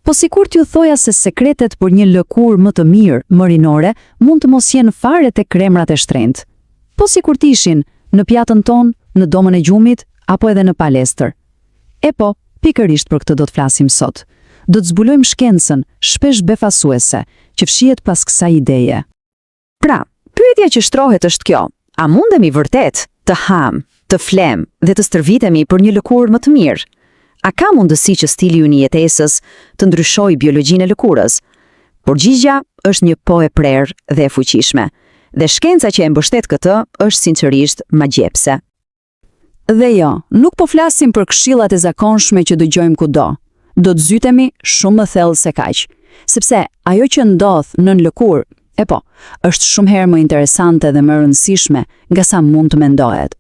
Po sikur t'ju thoja se sekretet për një lëkurë më të mirë, më rinore, mund të mos jenë fare te kremrat e shtrenjtë. Po sikur t'ishin në pjatën tonë, në domën e gjumit, apo edhe në palestër. E po, pikërisht për këtë do të flasim sot. Do të zbulojmë shkencën, shpesh befasuese, që fshihet pas kësaj ideje. Pra, pyetja që shtrohet është kjo: a mundemi vërtet të ham, të flem dhe të stërvitemi për një lëkurë më të mirë? A ka mundësi që stili ynë i jetesës të ndryshojë biologjinë e lëkurës? Përgjigjja është një po e prerë dhe e fuqishme, dhe shkenca që e mbështet këtë është sinqerisht magjepse. Dhe jo, nuk po flasim për këshillat e zakonshme që dëgjojmë kudo. Do të zytemi shumë më thellë se kaq, sepse ajo që ndodh nën lëkurë, është shumë herë më interesante dhe më rëndësishme nga sa mund të mendohet.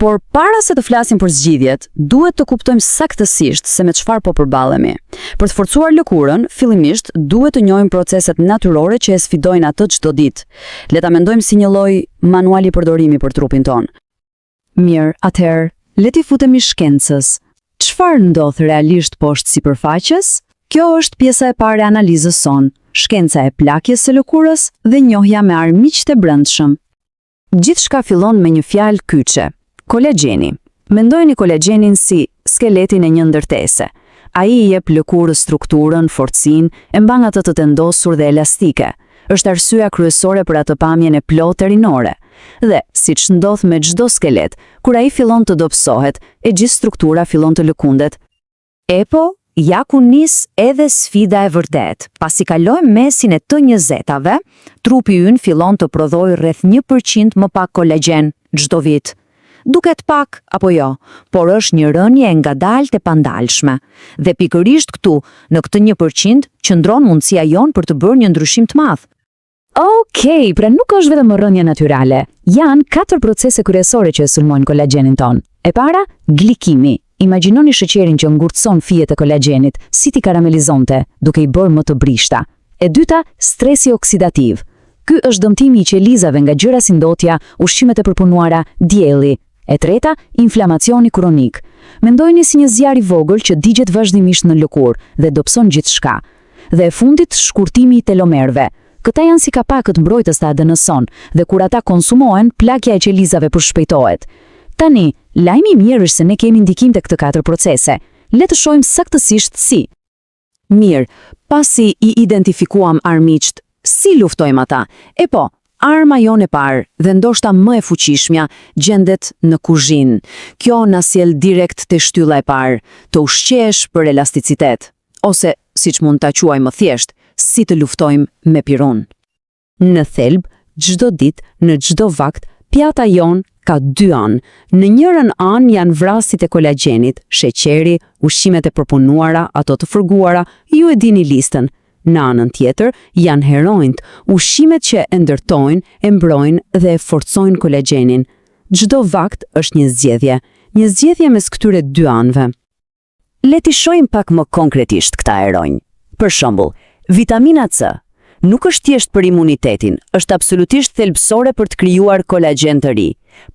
Por para se të flasim për zgjidhjet, duhet të kuptojmë saktësisht se me çfarë po përballemi. Për të forcuar lëkurën, fillimisht duhet të njohim proceset natyrore që e sfidojnë atë çdo ditë. Le ta mendojmë si një lloj manuali përdorimi për trupin ton. Mirë, atëherë, le t'i futemi shkencës. Çfarë ndodh realisht poshtë sipërfaqes? Kjo është pjesa e parë e analizës sonë, shkenca e plakjes së lëkurës dhe njohja me armiqtë e brendshëm. Gjithçka fillon me një fjalë kyçe: kolagjeni. Mendojeni kolagjenin si skeletin e një ndërtese. Ai i jep lëkurës strukturën, forcinë, e mban atë të tendosur dhe elastike. Është arsyeja kryesore për atë pamjen e plotë rinore. Dhe, siç ndodh me çdo skelet, kur ai fillon të dobësohet, e gjithë struktura fillon të lëkundet. E po, ja ku nis edhe sfida e vërtet. Pasi kalojmë mesin e T20-ave, trupi ynë fillon të prodhojë rreth 1% më pak kolagjen çdo vit. Duket pak apo jo, por është një rënje e ngadaltë e pandalshme. Dhe pikërisht këtu, në këtë 1%, qëndron mundësia jonë për të bërë një ndryshim të madh. Okej, pra nuk është vetëm rënje natyrale. Janë 4 procese kryesore që e sulmojnë kolagjenin ton. E para, glikimi. Imagjinoni sheqerin që ngurtëson fijet e kolagjenit, si ti karamelizonte, duke i bërë më të brishta. E dyta, stresi oksidativ. Ky është dëmtimi i qelizave nga gjëra si ndotja, ushqimet e përpunuara, dielli. E treta, inflamacioni kronik. Mendojeni si një zjarr i vogël që digjet vazhdimisht në lëkurë dhe dobëson gjithçka. Dhe e fundit, shkurtimi i telomerëve. Këta janë si kapakët mbrojtës të ADN-son, dhe kur ata konsumohen, plakja e qelizave përshpejtohet. Tani, lajmi i mirë është se ne kemi ndikim të këtë 4 procese. Le të shohim saktësisht si. Mirë, pasi i identifikuam armiqt, si luftojmë ata? E po, arma jonë e parë dhe ndoshta më e fuqishmja gjendet në kuzhinë. Kjo na sjell direkt te shtylla e parë, të ushqesh për elasticitet, ose siç mund ta quajmë më thjesht, si të luftojmë me pirun. Në thelb, çdo ditë, në çdo vakt, pjata jonë ka 2 anë. Në njërin anë janë vrasit e kolagjenit, sheqeri, ushqimet e përpunuara, ato të fërguara, ju e dini listën. Në anën tjetër janë heronjt, ushqimet që e ndërtojnë, e mbrojnë dhe e forcojnë kolagjenin. Çdo vakt është një zgjedhje mes këtyre 2 anëve. Le t'i shohim pak më konkretisht këta heronj. Për shembull, vitamina C nuk është thjesht për imunitetin, është absolutisht thelbësore për të krijuar kolagjen të ri.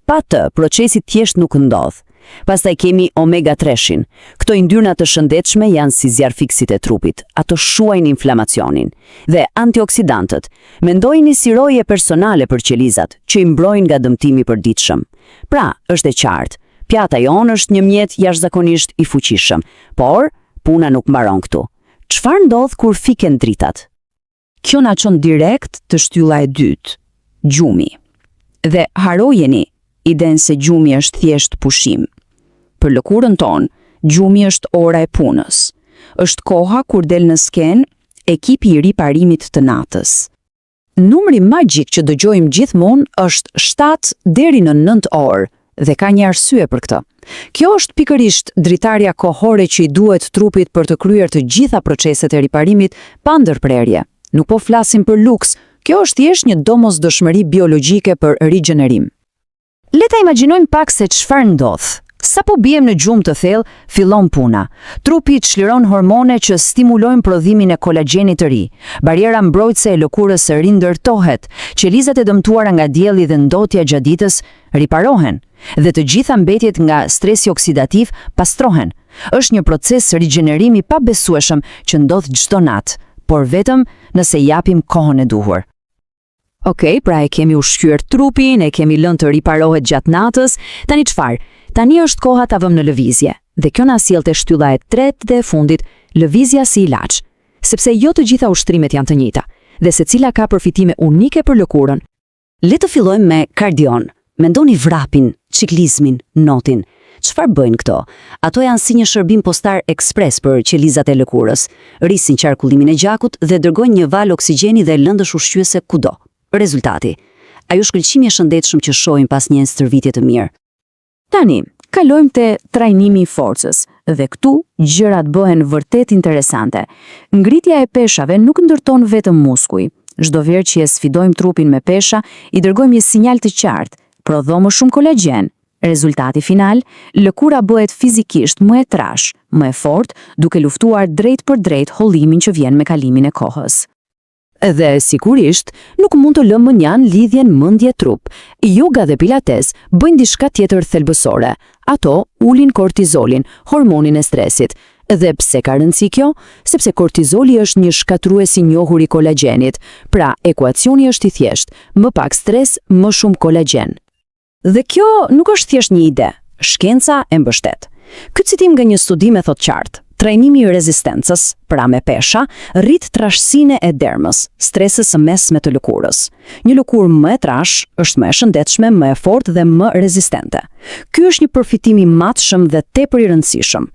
Pa të, procesi thjesht nuk ndodh. Pastaj kemi omega-3-shin. Këto yndyrna të shëndetshme janë si zjarfiksit e trupit, ato shuajnë inflamacionin. Dhe antioksidantët, mendojini si roje personale për qelizat, që i mbrojnë nga dëmtimi i përditshëm. Pra, është e qartë, pjata jonë është një mjet jashtëzakonisht i fuqishëm, por puna nuk mbaron këtu. Çfarë ndodh kur fiken dritat? Kjo na çon direkt të shtylla e dytë, gjumi. Dhe harojeni idenë se gjumi është thjesht pushim. Për lëkurën tonë, gjumi është ora e punës. Është koha kur del në skenë ekipi i riparimit të natës. Numri magjik që dëgjojmë gjithmonë është 7 deri në 9 orë dhe ka një arsye për këtë. Kjo është pikërisht dritarja kohore që i duhet trupit për të kryer të gjitha proceset e riparimit pa ndërprerje. Nuk po flasim për luks, kjo është thjesht një domosdoshmëri biologjike për rigjenerim. Le ta imagjinojmë pak se çfarë ndodh. Sa po bijem në gjumë të thellë, fillon puna. Trupi çliron hormone që stimulojnë prodhimin e kolagjenit të ri. Bariera mbrojtëse e lëkurës së ri ndërtohet, qelizat e dëmtuara nga dielli dhe ndotja gjatë ditës riparohen, dhe të gjitha mbetjet nga stresi oksidativ pastrohen. Është një proces rigjenerimi pa besueshëm që ndodh çdo natë, por vetëm nëse japim kohën e duhur. Okej, pra e kemi ushqyer trupin, e kemi lënë të riparohet gjatë natës, tani çfarë? Tani është koha ta vëmë në lëvizje. Dhe kjo na sjell te shtylla e tretë dhe e fundit, lëvizja si ilaç. Sepse jo të gjitha ushtrimet janë të njëjta, dhe secila ka përfitime unike për lëkurën. Le të fillojmë me kardion. Mendoni vrapin, ciklizmin, notin. Çfarë bëjnë këto? Ato janë si një shërbim postar ekspres për qelizat e lëkurës. Rrisin qarkullimin e gjakut dhe dërgojnë një val oksigjeni dhe lëndësh ushqyese kudo. Rezultati: ajo shkëlqimi i shëndetshëm që shohim pas një stërvitje të mirë. Tani, kalojmë te trajnimi i forcës, dhe këtu gjërat bëhen vërtet interesante. Ngritja e peshave nuk ndërton vetëm muskuj. Çdo herë që e sfidojmë trupin me pesha, i dërgojmë një sinjal të qartë: prodho më shumë kolagjen. Rezultati final: lëkura bëhet fizikisht më e trash, më e fortë, duke luftuar drejt për drejt hollimin që vjen me kalimin e kohës. Edhe sigurisht, nuk mund të lëmë mënjan lidhjen mendje-trup. Yoga dhe pilates bëjnë diçka tjetër thelbësore. Ato ulin kortizolin, hormonin e stresit. Dhe pse ka rëndësi kjo? Sepse kortizoli është një shkatrues i njohur i kolagjenit. Pra, ekuacioni është i thjeshtë: më pak stres, më shumë kolagjen. Dhe kjo nuk është thjesht një ide. Shkenca e mbështet. Ky citim nga një studim e thot qartë: trajnimi i rezistencës, pra me pesha, rrit trashësinë e dermës, stresës së mesme të lëkurës. Një lëkurë më e trash është më e shëndetshme, më e fortë dhe më rezistente. Ky është një përfitim i matshëm dhe tepër i rëndësishëm.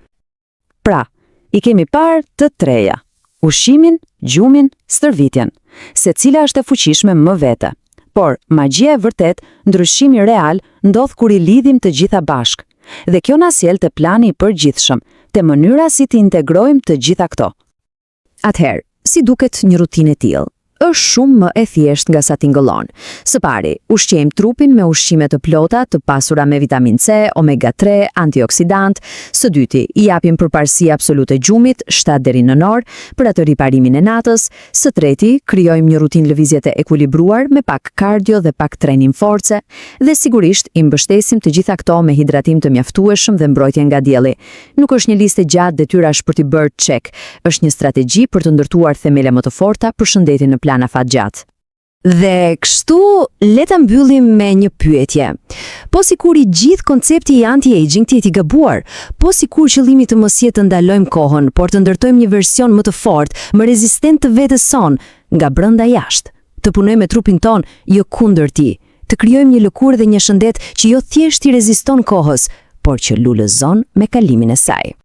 Pra, i kemi parë të treja: ushqimin, gjumin, stërvitjen. Secila është e fuqishme më vete. Por magjia e vërtet, ndryshimi real, ndodh kur i lidhim të gjitha bashk. Dhe kjo na sjell te plani i përgjithshëm, te mënyra si të integrojmë të gjitha këto. Atëherë, si duket një rutinë e tillë? Është shumë më e thjeshtë nga sa tingëllon. Së pari, ushqejmë trupin me ushqime të plota, të pasura me vitamin C, omega 3, antioksidant. Së dyti, i japim përparësi absolute gjumit, 7 deri në orë, për atë riparimin e natës. Së treti, krijojmë një rutinë lëvizje të ekuilibruar me pak kardio dhe pak trajnim force, dhe sigurisht i mbështesim të gjitha këto me hidratim të mjaftueshëm dhe mbrojtje nga dielli. Nuk është një listë gjatë detyrash për t'i bërë check, është një strategji për të ndërtuar themele më të forta për shëndetin në plan afat gjatë. Dhe kështu, le ta mbyllim me një pyetje. Po sikur i gjithë koncepti i anti-aging të jetë i gabuar, po sikur qëllimi të mos jetë të ndalojmë kohën, por të ndërtojmë një version më të fortë, më rezistent të vetes son, nga brenda jashtë. Të punojmë me trupin ton, jo kundër tij. Të krijojmë një lëkurë dhe një shëndet që jo thjesht i reziston kohës, por që lulëzon me kalimin e saj.